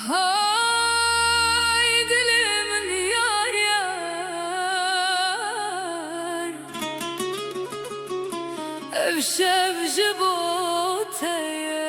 Hay dilimin yar yar Evşevşi boteye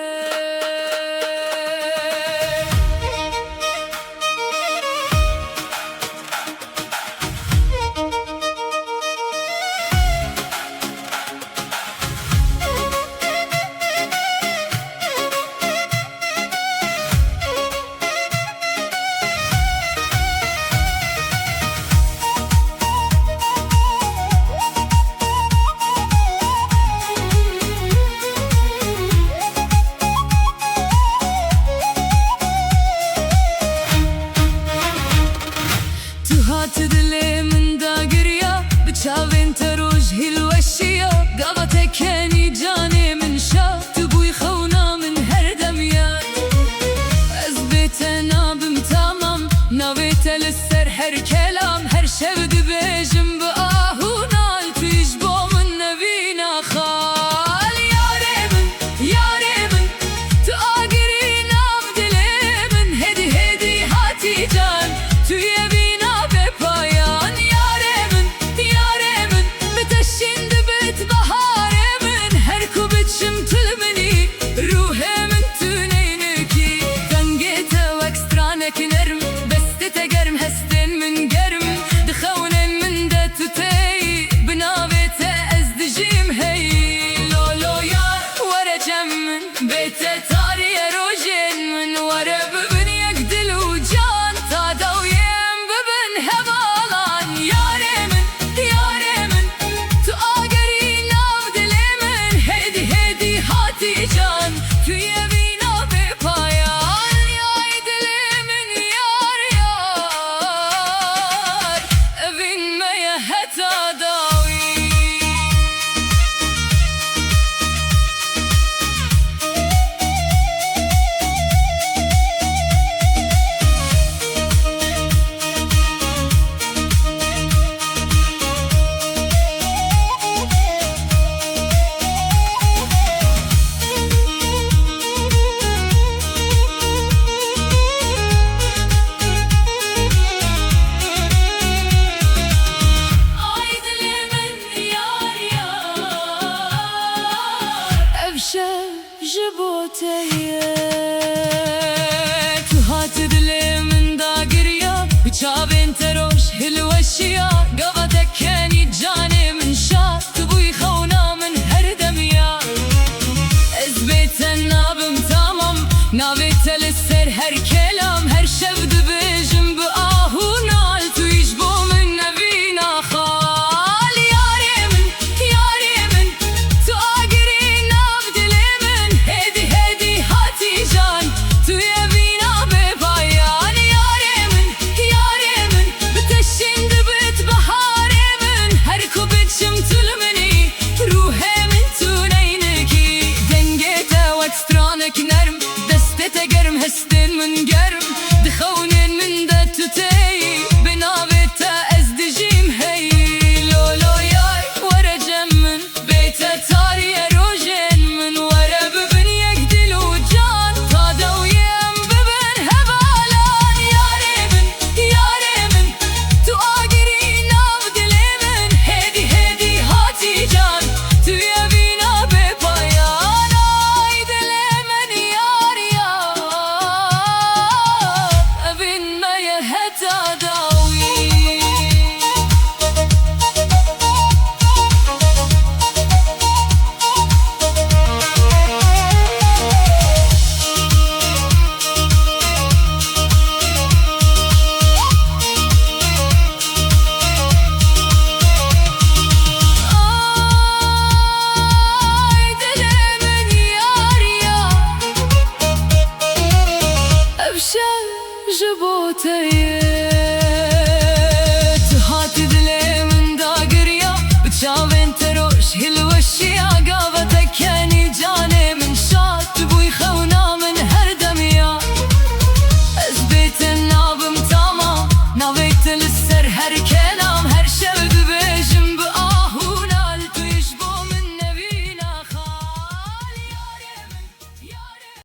تدلي دا قريا بتشافين تروج هالوشيا قبتك كاني جاني من شا تبوي خونا من هردميات أزبيت أنا بمتامم نويت للسر هر كلام هر شبد بيجم بآهونا التيجبو من نبينا خال يا ريمن تآقري نام دليمن هدي هاتي جان تويا شافين تروش هالوشيا قبتك كاني جاني من شا تبوي خونا من هردميا أزبيت أنا بمتامم نابيت للسر هر كلام هر شبد بيجم بآهونا التويجبو من نبينا خال يا ريمن تآقري ناب دليمن هدي هاتي جان تويا هستن من قرم دخونين من دا تتي بنابتا ازدجيم هي لولو ياي ورا جمن بيتا تاري روجين من ورا ببن يقدلو جان طادا ويم ببن هبالان يا ريمن تآقري ناب دليمن هدي هاتي جان تويا بينا ببايان اي دليمن يار جبوتي